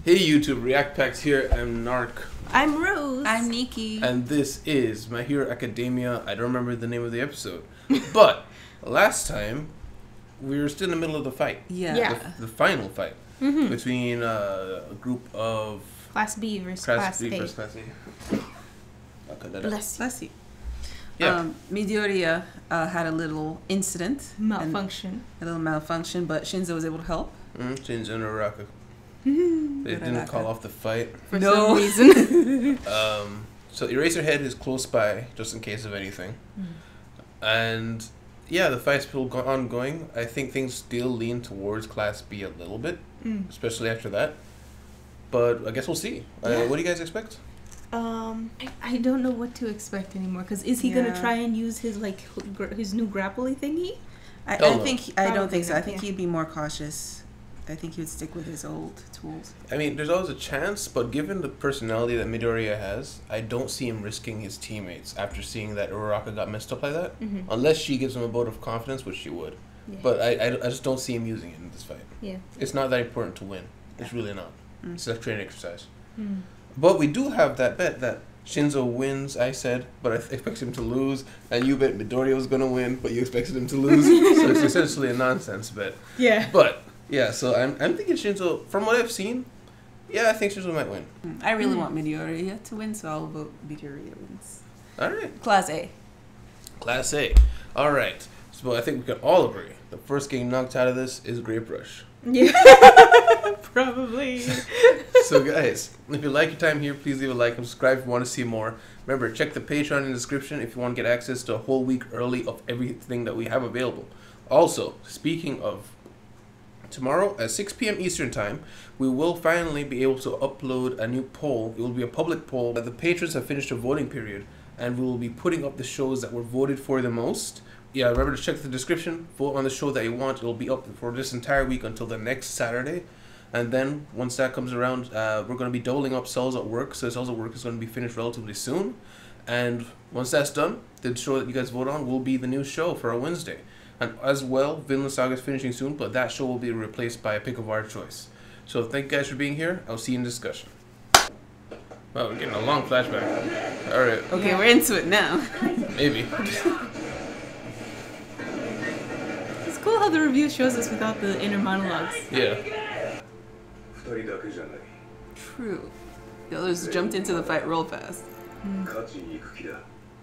Hey YouTube, React Packs here. I'm Narc. I'm Rose. I'm Nikki. And this is My Hero Academia. I don't remember the name of the episode. But last time, we were still in the middle of the fight. Yeah. The final fight between a group of... Class B versus Class A. Versus Class A. I'll cut that out. Bless you. Yeah. Midoriya had a little incident. Malfunction. A little malfunction, but Shinzo was able to help. Shinzo and Uraraka. They didn't call off the fight. For some reason. So Eraserhead is close by, just in case of anything. And yeah, the fight's still ongoing. I think things still lean towards Class B a little bit, especially after that. But I guess we'll see. Yeah. What do you guys expect? I don't know what to expect anymore. Cause is he gonna try and use his his new grappling thingy? I don't think so. Not, I think he'd be more cautious. I think he would stick with his old tools. I mean, there's always a chance, but given the personality that Midoriya has, I don't see him risking his teammates after seeing that Uraraka got messed up like that. Unless she gives him a vote of confidence, which she would. Yeah. But I just don't see him using it in this fight. Yeah. It's not that important to win. It's really not. It's a training exercise. But we do have that bet that Shinzo wins, I said, but I expect him to lose. And you bet Midoriya was going to win, but you expected him to lose. So it's essentially a nonsense bet. Yeah. But... yeah, so I'm thinking Shinzo, from what I've seen, yeah, I think Shinzo might win. I really want Midoriya to win, so I'll vote Midoriya wins. Alright. Class A. Class A. Alright. So I think we can all agree. The first getting knocked out of this is Grape Rush. Yeah. Probably. So guys, if you like your time here, please leave a like and subscribe if you want to see more. Remember, check the Patreon in the description if you want to get access to a whole week early of everything that we have available. Also, speaking of... tomorrow at 6 p.m. Eastern Time, we will finally be able to upload a new poll. It will be a public poll that the patrons have finished a voting period, and we will be putting up the shows that were voted for the most. Yeah, remember to check the description, vote on the show that you want. It will be up for this entire week until the next Saturday. And then, once that comes around, we're going to be doubling up Cells at Work, so Cells at Work is going to be finished relatively soon. And once that's done, the show that you guys vote on will be the new show for a Wednesday. And as well, Vinland Saga is finishing soon, but that show will be replaced by a pick of our choice. So thank you guys for being here. I'll see you in discussion. Wow, we're getting a long flashback. Alright. Okay, we're into it now. Maybe. It's cool how the review shows us without the inner monologues. Yeah. True. The others jumped into the fight real fast.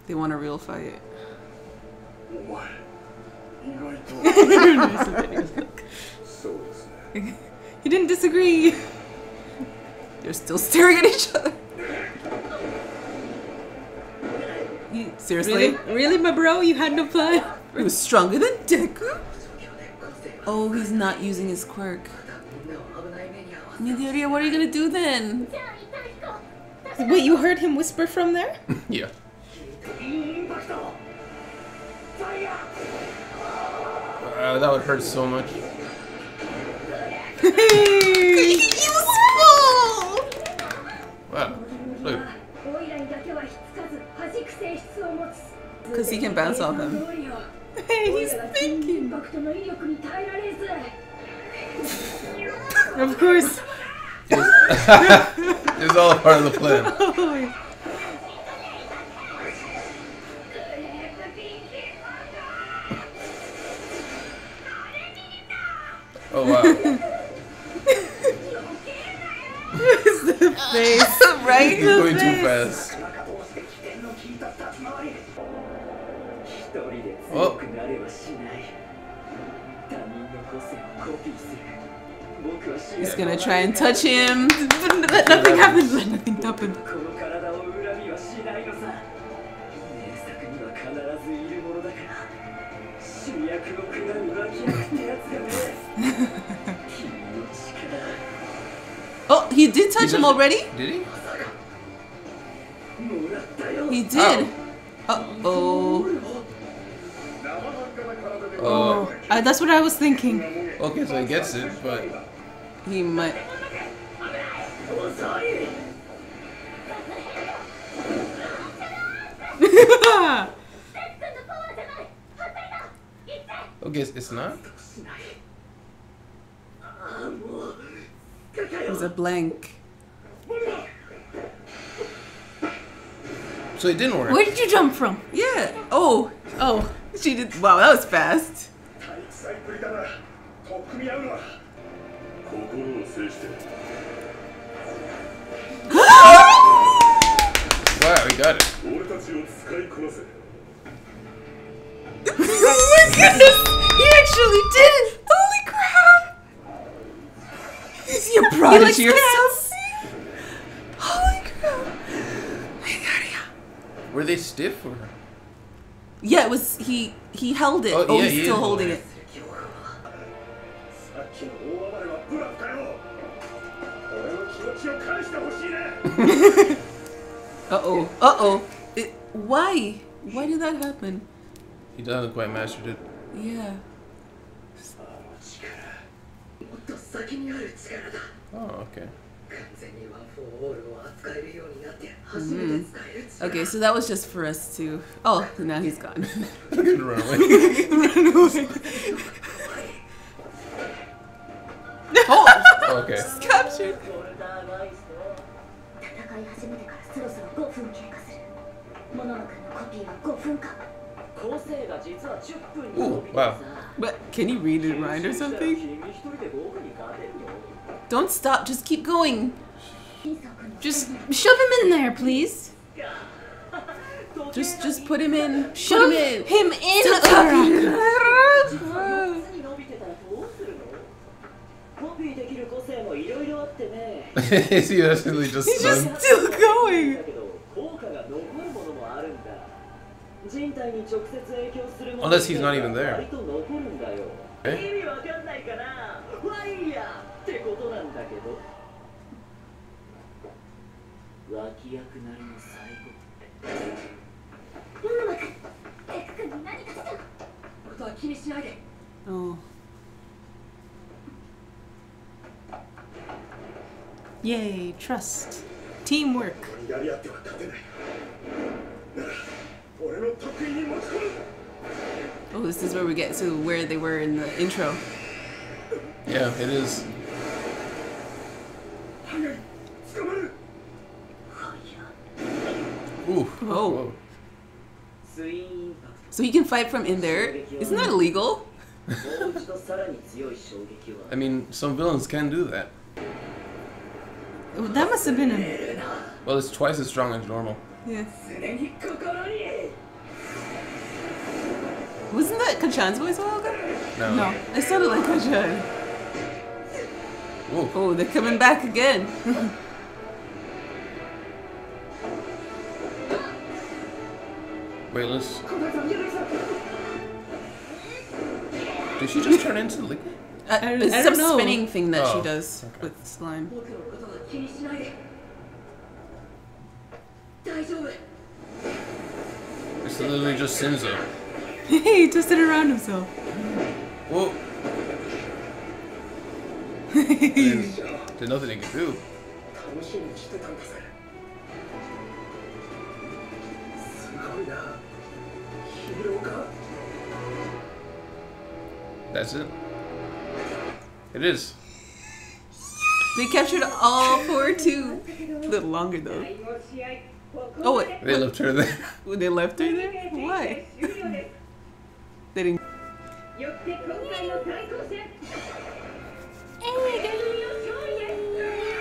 They want a real fight. He didn't disagree. They're still staring at each other. Seriously? Really, my bro? You had no plan? He was stronger than Deku? Oh, he's not using his quirk. Midoriya, what are you gonna do then? Wait, you heard him whisper from there? Yeah. That would hurt so much. Useful! Wow. Look. Because he can bounce off him. Hey, he's thinking. Of course. It was all a part of the plan. Oh wow. What's the face? Right? He's going too fast. Oh. He's gonna try and touch him. Let nothing happen. Let nothing happen. Oh, he did touch him already? Did he? He did. Uh-oh. Oh. That's what I was thinking. Okay, so he gets it, but... he might... Okay, it's not? He's was a blank. So it didn't work. Where did you jump from? Yeah. Oh. Oh. She did. Wow, that was fast. Wow, he got it. Oh my goodness! He actually did it! Holy crap! Is he a prodigy or something? Holy crap! Were they stiff or? Yeah, it was. He held it. Oh, Oh, yeah, he's he still is holding it. Uh-oh. Uh-oh. Why? Why did that happen? He doesn't quite mastered it. Yeah. Oh, okay. Okay, so that was just for us to... Oh, now he's gone. Run away. Run away. Oh! Okay. It's captured. Ooh, wow. But can you read it right or something? Don't stop, just keep going. Just shove him in there, please. Just put him in. Shove Put him in. him in. Is he actually just He's stunned? just still going. Unless he's not even there. Okay. Oh. Yay, trust. Teamwork. Oh, this is where we get to where they were in the intro. Yeah, it is. Ooh. Oh. Whoa. So he can fight from in there? Isn't that illegal? I mean, some villains can do that. That must have been a... Well, it's twice as strong as normal. Yeah. Wasn't that Kachan's voice a while ago? No. No, it sounded like Kachan. Ooh. Oh, they're coming back again. Wait, let's... Did she just turn into liquid? It's I some don't know. spinning thing that she Oh, does okay. with slime. It's literally just Sinzo. He twisted around himself. Whoa. There's nothing he can do. That's it. It is. They captured all four too. A little longer though. Oh wait, They left her there. they left her there? Why? They didn't.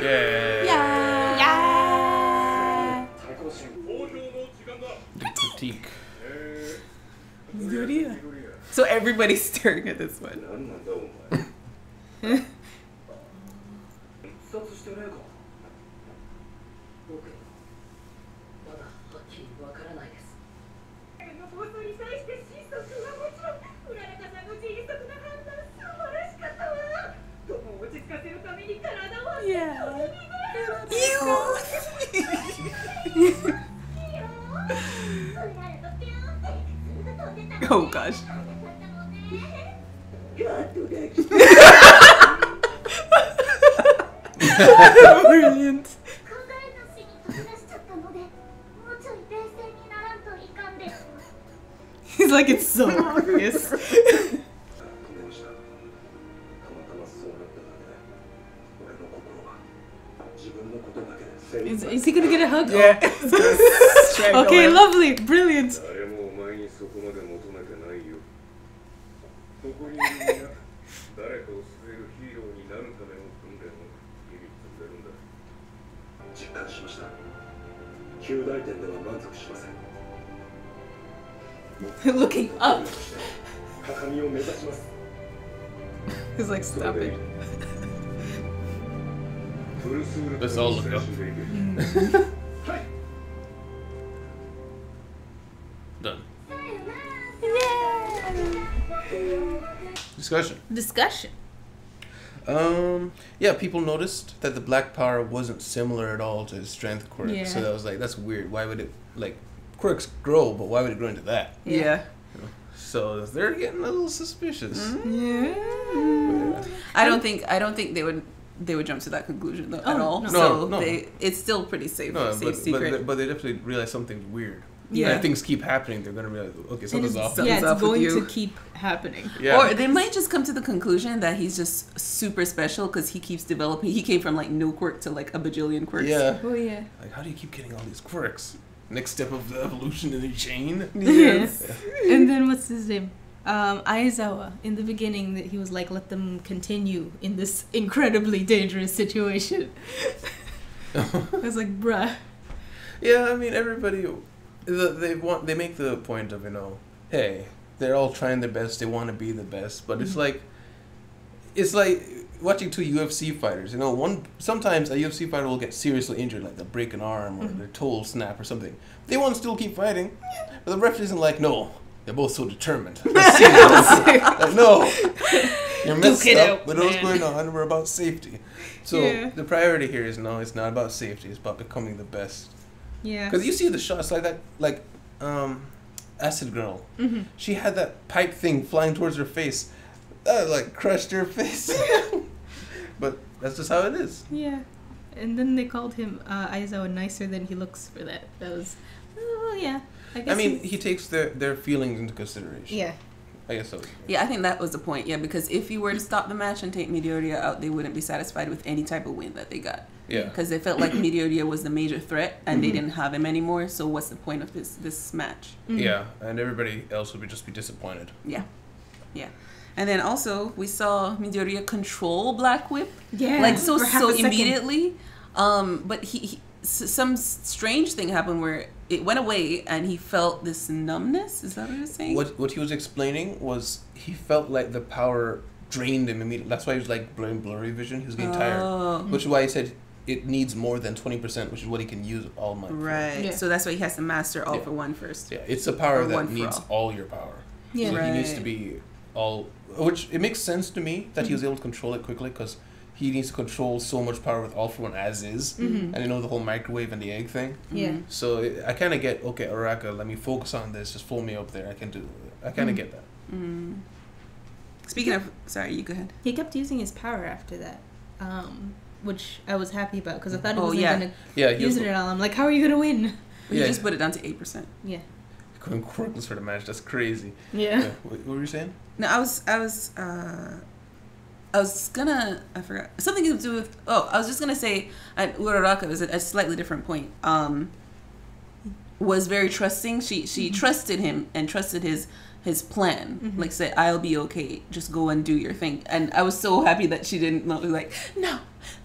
Yeah. Yeah. The critique. So everybody's staring at this one. Yeah. Oh gosh. Brilliant. He's like, it's so obvious. Is he gonna get a hug? Yeah. Oh. Okay, lovely, brilliant. Looking up. He's like, stop it. Let's all look up. Done. Discussion. Yeah, people noticed that the black power wasn't similar at all to his strength quirk. Yeah. So that was like, that's weird. Why would it, like, quirks grow, but why would it grow into that? Yeah. You know? So they're getting a little suspicious. Yeah. I don't think they would jump to that conclusion though at all. No. So it's still pretty safe. Secret. But they definitely realize something's weird. Yeah. And if things keep happening, they're gonna realize, okay, something's off. Yeah, Something's it's going with you. to keep happening. Yeah. Or they might just come to the conclusion that he's just super special because he keeps developing. He came from like no quirk to like a bajillion quirks. Yeah. Oh yeah. Like, how do you keep getting all these quirks? Next step of the evolution in the chain. Yes. And then what's his name? Aizawa. In the beginning, that he was like, "Let them continue in this incredibly dangerous situation." I was like, "Bruh." Yeah, I mean, everybody, they make the point of, you know, hey, they're all trying their best. They want to be the best, but it's like watching two UFC fighters. You know, sometimes a UFC fighter will get seriously injured, like they'll break an arm or their toe will snap or something. They want to still keep fighting, but the ref isn't like, no, they're both so determined. Let's see like, no, you're messed up. But what's going on? We're about safety. So the priority here is no, it's not about safety. It's about becoming the best. Yeah. Because you see the shots like that, like Acid Girl. Mm-hmm. She had that pipe thing flying towards her face. That like crushed her face. But that's just how it is. Yeah. And then they called him Aizawa nicer than he looks for that. That was, yeah. I mean, he takes their feelings into consideration. Yeah. I guess so. Yeah, I think that was the point. Yeah, because if you were to stop the match and take Midoriya out, they wouldn't be satisfied with any type of win that they got. Yeah. Because they felt like Midoriya was the major threat, and they didn't have him anymore. So what's the point of this match? Mm-hmm. Yeah, and everybody else would just be disappointed. Yeah, yeah. And then also we saw Midoriya control Black Whip. Yeah. Like so second. immediately. But he some strange thing happened where it went away and he felt this numbness. Is that what you're saying? What he was explaining was he felt like the power drained him immediately. That's why he was like blurry vision. He was getting tired, which is why he said it needs more than 20%, which is what he can use All Might. Right. Yeah. So that's why he has to master All for One first. Yeah, it's a power Or that one for needs all your power. Yeah. So he needs to Right. be all, which it makes sense to me that he was able to control it quickly because he needs to control so much power with All for One as is, and you know the whole microwave and the egg thing. Yeah. So I kind of get, okay, Araka, let me focus on this. Just fold me up there. I can do. I kind of get that. Speaking of, sorry, you go ahead. He kept using his power after that, which I was happy about because I thought he Oh, wasn't yeah. gonna Yeah, use it at all. I'm like, how are you gonna win? You Yeah. just put it down to 8%. Yeah. Going quirkless for the match. That's crazy. Yeah. What were you saying? No, I was gonna, I forgot something to do with. Oh, I was just gonna say, Uraraka was at a slightly different point. Was very trusting. She trusted him and trusted his plan. Like said, I'll be okay. Just go and do your thing. And I was so happy that she didn't be like, no,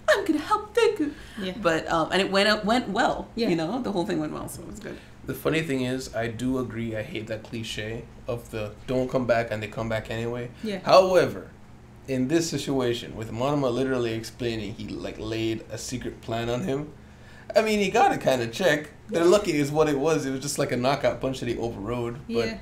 I'm gonna help Deku. Yeah. But and it went well. Yeah. You know, the whole thing went well, so it was good. The funny thing is, I do agree. I hate that cliche of the don't come back and they come back anyway. Yeah. However, in this situation, with Monoma literally explaining he like laid a secret plan on him, I mean, he got to kind of check. They're lucky is what it was. It was just like a knockout punch that he overrode. Yeah.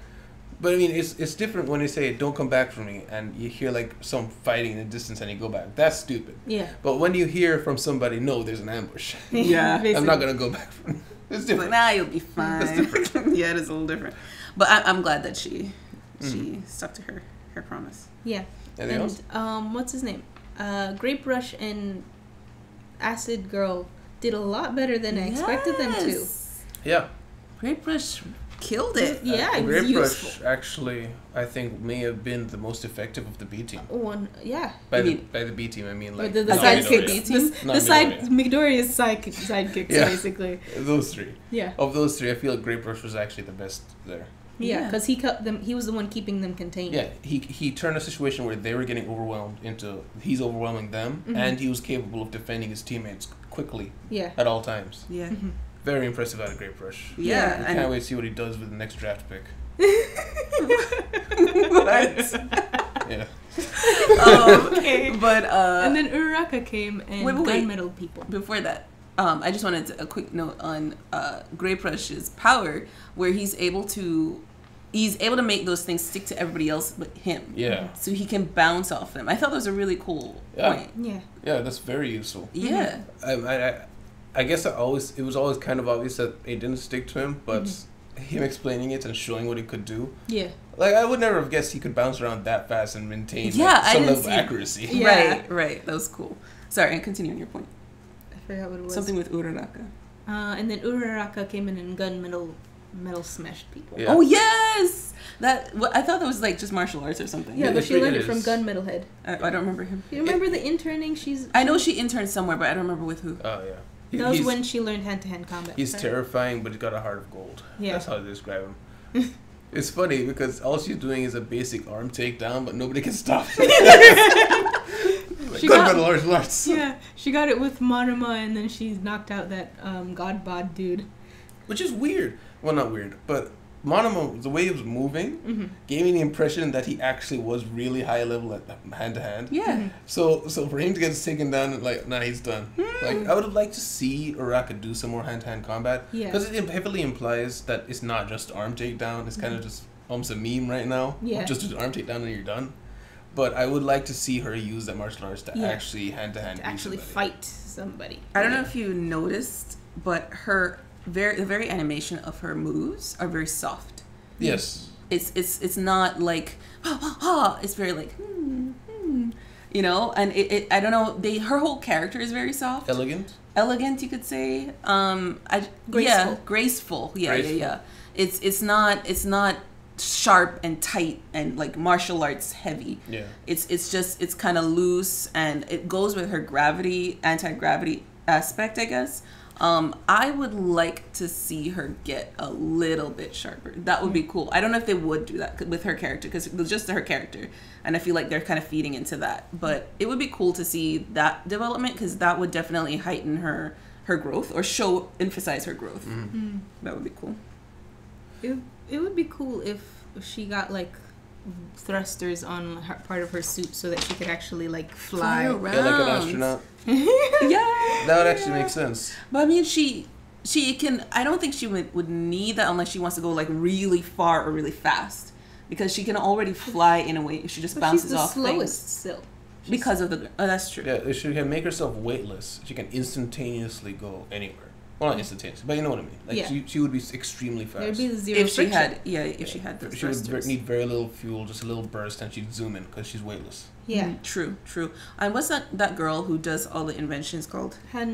But I mean, it's different when they say don't come back for me, and you hear like some fighting in the distance, and you go back. That's stupid. Yeah. But when you hear from somebody, no, there's an ambush. Yeah. I'm not gonna go back for it. It's different. Like, nah, you'll be fine. That's different. Yeah, it is a little different. But I'm glad that she stuck to her promise. Yeah. Anything else? What's his name? Grape Rush and Acid Girl did a lot better than I expected them to. Yeah. Grape Rush killed it. Yeah, it was Grape useful. Rush actually, I think, may have been the most effective of the B team. Yeah. By the B team, I mean like The not sidekick. Midoriya. Not The side Midoriya. Midoriya's sidekicks Yeah. basically. Those three. Yeah. Of those three, I feel like Grape Rush was actually the best there. Yeah, because he kept them. He was the one keeping them contained. Yeah, he turned a situation where they were getting overwhelmed into he's overwhelming them, Mhm. and he was capable of defending his teammates quickly Yeah. at all times. Yeah. Mhm. Very impressive out of Grape Rush. Yeah. I can't wait to see what he does with the next draft pick. What? Yeah. Okay. But And then Uraraka came and wait. gunmetal people. before that, I just wanted a quick note on Grape Rush's power, where he's able to make those things stick to everybody else but him. Yeah. So he can bounce off them. I thought that was a really cool Yeah. point. Yeah. Yeah, that's very useful. Yeah. I guess it was always kind of obvious that it didn't stick to him, but Mm-hmm. him explaining it and showing what he could do. Yeah. Like, I would never have guessed he could bounce around that fast and maintain Yeah, like, I some didn't level of see- accuracy. Yeah. Right. That was cool. Sorry, and continue on your point. I forgot what it was. Something with Uraraka. And then Uraraka came in and metal smashed people. Yeah. Oh yes, I thought that was like just martial arts or something. Yeah, It but she really learned it from is. Gunmetal Head. I don't remember him. You remember the interning? I know she interned somewhere, but I don't remember with who. Oh, yeah. That was He's- when she learned hand-to-hand combat. He's Right. terrifying, but he's got a heart of gold. Yeah. That's how they describe him. It's funny because all she's doing is a basic arm takedown, but nobody can stop her. Like, She good got- metal arts, arts. Yeah, she got it with Monoma, and then she knocked out that God Bod dude. Which is weird. Well, not weird, but Monoma, the way he was moving, Mm-hmm. gave me the impression that he actually was really high level at hand to hand. Yeah. So for him to get taken down, like, nah, he's done. Like, I would have liked to see Uraraka do some more hand-to-hand combat. Yeah. Because it heavily implies that it's not just arm takedown. It's kind of just almost a meme right now. Yeah. Just do the arm takedown and you're done. But I would like to see her use that martial arts to Yeah. actually hand-to-hand To beat actually somebody. fight somebody. I don't know if you noticed, but the very animation of her moves are very soft. Yes. It's not like it's very like you know, and it I don't know, her whole character is very soft. Elegant, you could say. Graceful. Yeah. It's not sharp and tight and like martial arts heavy. Yeah. It's kind of loose, and it goes with her anti-gravity aspect, I guess. I would like to see her get a little bit sharper. That would be cool. I don't know if they would do that with her character, because it was just her character, and I feel like they're kind of feeding into that. But it would be cool to see that development, because that would definitely heighten her growth, or emphasize her growth. Mm-hmm. That would be cool. It would be cool if she got like thrusters on part of her suit so that she could actually like fly. around. Yeah, like an astronaut. Yeah. That would actually make sense. But I mean, she can. I don't think she would need that unless she wants to go like really far or really fast, because she can already fly in a way if she just bounces she's the off slowest things. still. Because of the that's true. Yeah, she can make herself weightless. She can instantaneously go anywhere. Well, not instantaneously, but you know what I mean. Like, Yeah. she would be extremely fast. There'd be the zero If she friction. had those She would thrusters. need very little fuel, just a little burst, and she'd zoom in because she's weightless. Yeah. True. And what's that girl who does all the inventions called? I know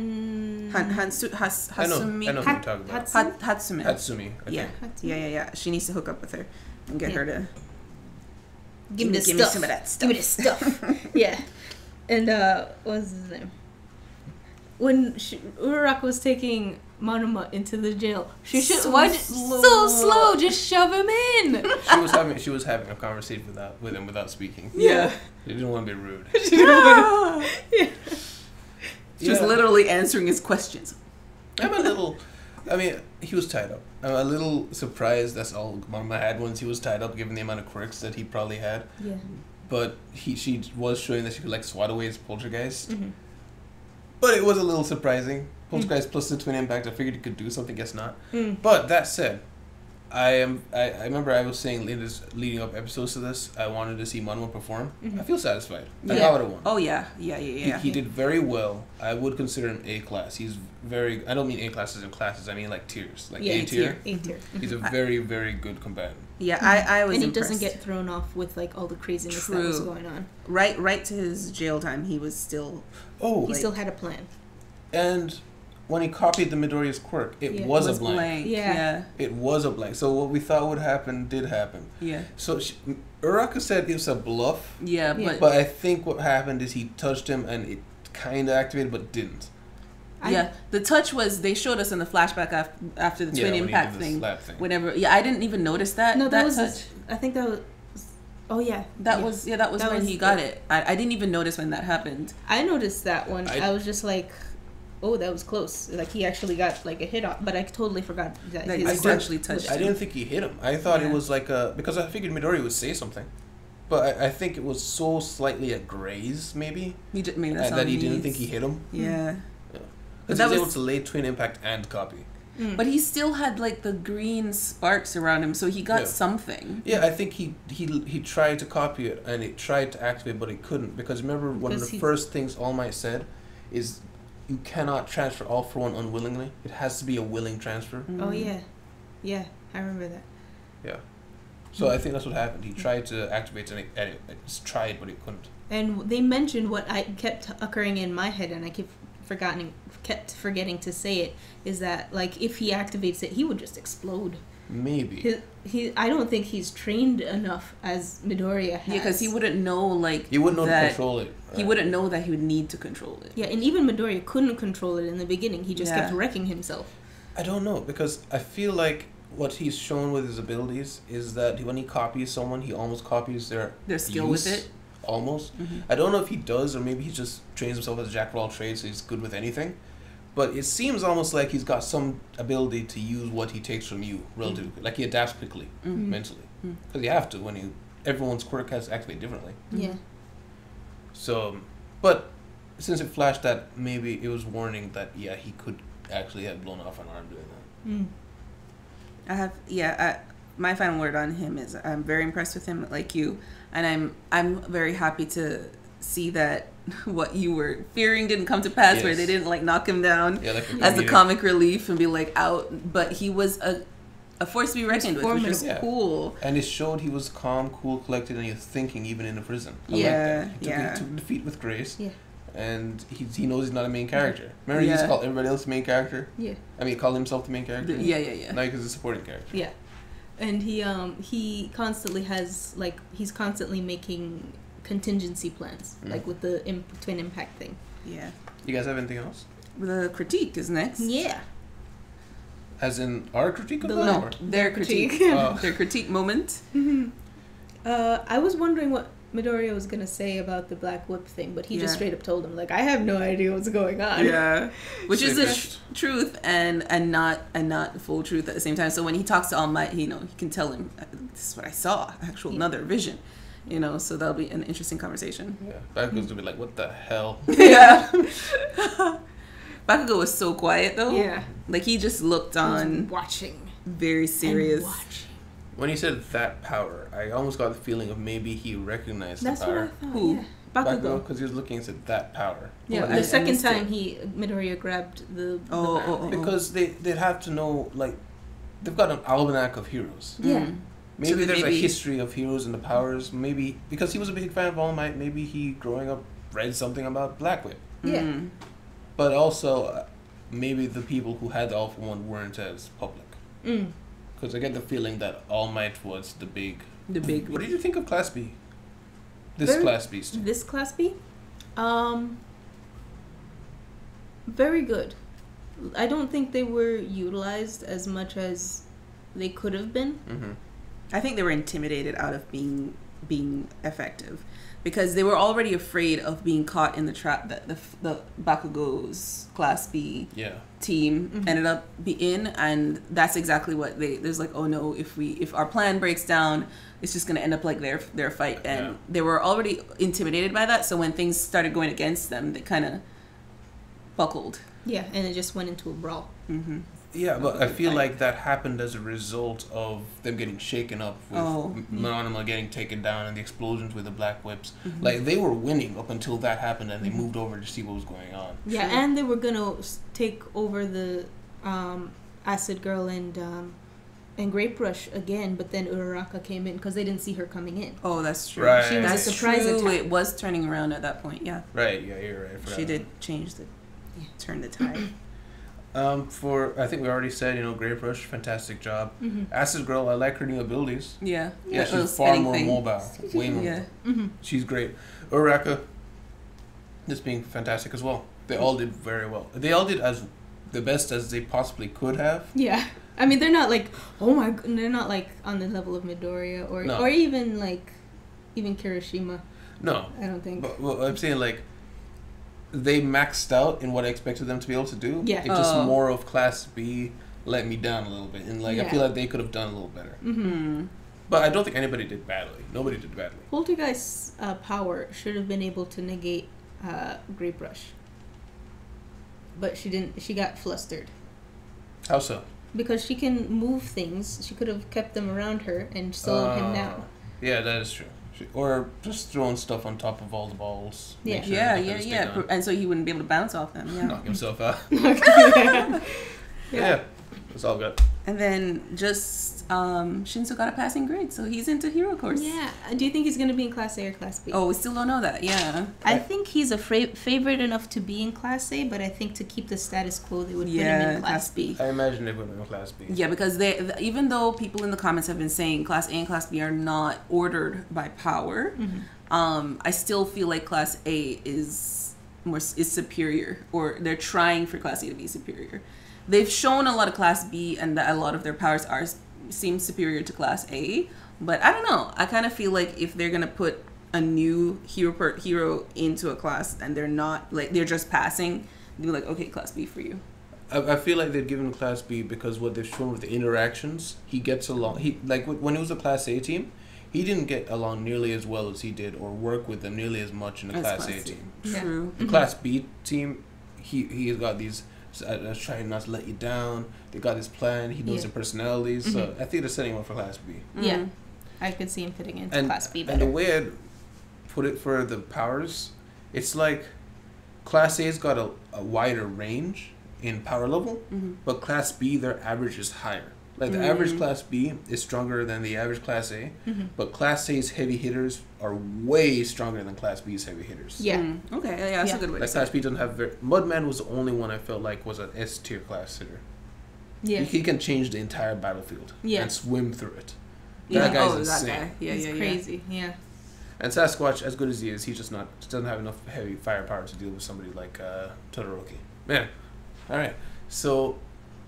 Hasumi. who you're talking about. Hatsume. Hatsumi. I Yeah. think. Yeah. She needs to hook up with her and get her to Give me the give stuff. me some of that stuff. Give me the stuff. Yeah. And what's his name? When Uraraka was taking Monoma into the jail, she should So so slow. Just shove him in. She was having a conversation with him without speaking. Yeah. She didn't want to be rude. She was literally answering his questions. He was tied up. I'm a little surprised that's all Mama had once he was tied up, given the amount of quirks that he probably had. Yeah. But she was showing that she could like swat away his poltergeist. Mm-hmm. But it was a little surprising. Poltergeist plus the twin impact, I figured he could do something, guess not. Mm. But that said, I remember I was saying leading up episodes to this, I wanted to see Monoma perform. Mhm. I feel satisfied. I Yeah. got what I want. Oh yeah. He did very well. I would consider him A class. He's very. I don't mean A classes in classes. I mean like tiers, like A tier. A tier. He's a very very good combatant. Yeah, I was And he impressed. doesn't get thrown off with like all the craziness that was True. going on. right to his jail time. He was still Oh, He still had a plan. and when he copied the Midoriya's quirk, it Yeah. was a blank. Yeah. It was a blank. So what we thought would happen did happen. Yeah. So Uraraka said it was a bluff. Yeah, But I think what happened is he touched him and it kind of activated, but didn't. Yeah, the touch was they showed us in the flashback after the twin impact thing. Whenever, I didn't even notice that. No, that was touch. I think that was. Oh yeah. That was when he got it. I didn't even notice when that happened. I noticed that one. I was just like, oh, that was close. Like he actually got like a hit off, but I totally forgot that he actually touched. I didn't think he hit him. I thought it was like because I figured Midoriya would say something. But I think it was so slightly a graze, maybe. He just made that he didn't think he hit him. Yeah. Because he was able to lay twin impact and copy. But he still had like the green sparks around him, so he got something. Yeah, I think he tried to copy it and it tried to activate, but it couldn't. Because remember, one of the first things All Might said is you cannot transfer All for One unwillingly. It has to be a willing transfer. Oh yeah, yeah, I remember that. Yeah. So I think that's what happened. He tried to activate and it tried, but it couldn't. And they mentioned what I kept occurring in my head, and I kept forgetting to say it, is that like if he activates it, he would just explode. Maybe. I don't think he's trained enough as Midoriya has. Yeah, because he wouldn't know he wouldn't know to control it. Right? He wouldn't know that he would need to control it. Yeah, and even Midoriya couldn't control it in the beginning. He just kept wrecking himself. I don't know, because I feel like what he's shown with his abilities is that when he copies someone, he almost copies their skill with it. Almost. I don't know if he does, or maybe he just trains himself as a jack of all trades, so he's good with anything. But it seems almost like he's got some ability to use what he takes from you relatively. Like he adapts quickly, mentally. Because you have to when everyone's quirk has to activate differently. Yeah. So, but since it flashed that, maybe it was warning that, he could actually have blown off an arm doing that. My final word on him is I'm very impressed with him, like you, and I'm very happy to see that what you were fearing didn't come to pass, where they didn't like knock him down as the comic relief and be like out, but he was a force to be reckoned with, which was cool. And it showed he was calm, cool, collected, and he was thinking even in the prison. He took defeat with grace. Yeah. And he knows he's not a main character. Remember, he used to call everybody else the main character. Yeah. I mean, he called himself the main character. Yeah. Now he's a supporting character. Yeah. And he constantly has he's constantly making contingency plans, like with the twin impact thing. Yeah. You guys have anything else? The critique is next. Yeah. As in our critique of No, their critique. Their critique moment. I was wondering what Midoriya was gonna say about the black whip thing, but he just straight up told him like, I have no idea what's going on. Yeah, which is the truth and not full truth at the same time. So when he talks to All Might, he can tell him, this is what I saw, another vision. So that'll be an interesting conversation. Yeah, Bakugo's gonna be like, what the hell? Yeah. Bakugo was so quiet though. Yeah. Like he just looked on, watching, very serious. When he said that power, I almost got the feeling of maybe he recognized the power. What I thought. Who? Yeah. Bakugo, because he was looking and said that power. Yeah, the second time Midoriya grabbed the because they'd have to know, like, they've got an almanac of heroes. Yeah. Maybe there's a history of heroes and the powers. Maybe because he was a big fan of All Might, maybe he growing up read something about Black Whip. Yeah. But also, maybe the people who had the All for One weren't as public. Because I get the feeling that All Might was the big. What did you think of Class B? Class B stuff. This Class B? Very good. I don't think they were utilized as much as they could have been. I think they were intimidated out of being effective, because they were already afraid of being caught in the trap that the Bakugo's Class B team ended up in, and that's exactly what there's like, oh no, if our plan breaks down, it's just gonna end up like their fight, and they were already intimidated by that. So when things started going against them, they kind of buckled. Yeah, and it just went into a brawl. Yeah, but I feel like that happened as a result of them getting shaken up with Mononima getting taken down and the explosions with the black whips. Like, they were winning up until that happened, and they moved over to see what was going on. Yeah, and they were gonna take over the Acid Girl and Grape Rush again, but then Uraraka came in because they didn't see her coming in. Oh, that's true. Right. She was a surprise attack. It was turning around at that point. Yeah. Right. Yeah, you're right. She did turn the tide. I think we already said, Grape Rush, fantastic job. Mm-hmm. Acid Girl, I like her new abilities. Yeah. Yeah, That little she's far spinning more thing. mobile. Way more. Yeah. Mm-hmm. She's great. Uraka, just being fantastic as well. They all did very well. They all did as the best as they possibly could have. Yeah. I mean, they're not like, oh my, they're not like on the level of Midoriya No. or even like, even Kirishima. No. I don't think. But well, I'm saying, like, they maxed out in what I expected them to be able to do. Yeah. It's just more of Class B let me down a little bit. And, like, I Yeah. feel like they could have done a little better. Mm-hmm. But I don't think anybody did badly. Nobody did badly. Poltergeist's power should have been able to negate Grape Rush. But she didn't. She got flustered. How so? Because she can move things. She could have kept them around her and slowed him down. Yeah, that is true. Or just throwing stuff on top of all the balls. Yeah. Make sure Yeah, nothing yeah, stays yeah. on. And so he wouldn't be able to bounce off them. Yeah. Knock himself out. Yeah. Yeah, it's all good. And then just Shinzo got a passing grade, so he's into hero course. Yeah. Do you think he's going to be in Class A or Class B? Oh, we still don't know that. Yeah. I think he's a favorite enough to be in Class A, but I think to keep the status quo, they would put him Yeah, in Class B. I imagine they would in Class B. Yeah, because even though people in the comments have been saying Class A and Class B are not ordered by power, I still feel like Class A is superior, or they're trying for Class A to be superior. They've shown a lot of Class B, and that a lot of their powers seem superior to Class A. But I don't know. I kind of feel like if they're gonna put a new hero into a class and they're not like they're just passing, they're like, okay, Class B for you. I feel like they've given him Class B because what they've shown with the interactions, he gets along. He like when he was a Class A team, he didn't get along nearly as well as he did, or work with them nearly as much in the Class A team. Yeah. True. The Class B team, he's got these. Trying not to let you down. They got his plan. He knows Yeah. their personalities. So I think they're setting him up for Class B. Yeah. I could see him fitting into And Class B and better. the way I'd put it for the powers, it's like Class A's got a wider range in power level, but Class B, their average is higher. Like the average Class B is stronger than the average Class A, but Class A's heavy hitters are way stronger than Class B's heavy hitters. Yeah. Okay. Yeah, that's a good way to Like say Class B doesn't have Mudman was the only one I felt like was an S tier class hitter. Yeah. He can change the entire battlefield and swim through it. Yeah. That guy's That insane. guy. Yeah, He's yeah, crazy. Yeah. And Sasquatch, as good as he is, he just doesn't have enough heavy firepower to deal with somebody like Todoroki. Man, all right. So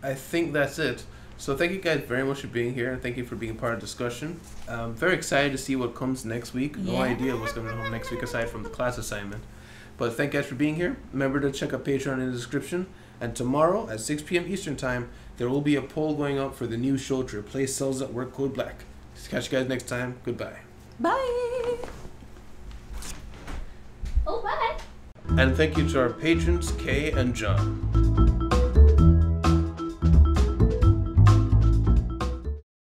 I think that's it. So thank you guys very much for being here, and thank you for being part of the discussion. Very excited to see what comes next week. No Yeah. idea what's going to come next week aside from the class assignment. But thank you guys for being here. Remember to check out Patreon in the description. And tomorrow at 6 p.m. Eastern Time, there will be a poll going up for the new show to replace Cells at Work Code Black. Catch you guys next time. Goodbye. Bye. Oh, bye. And thank you to our patrons, Kay and John.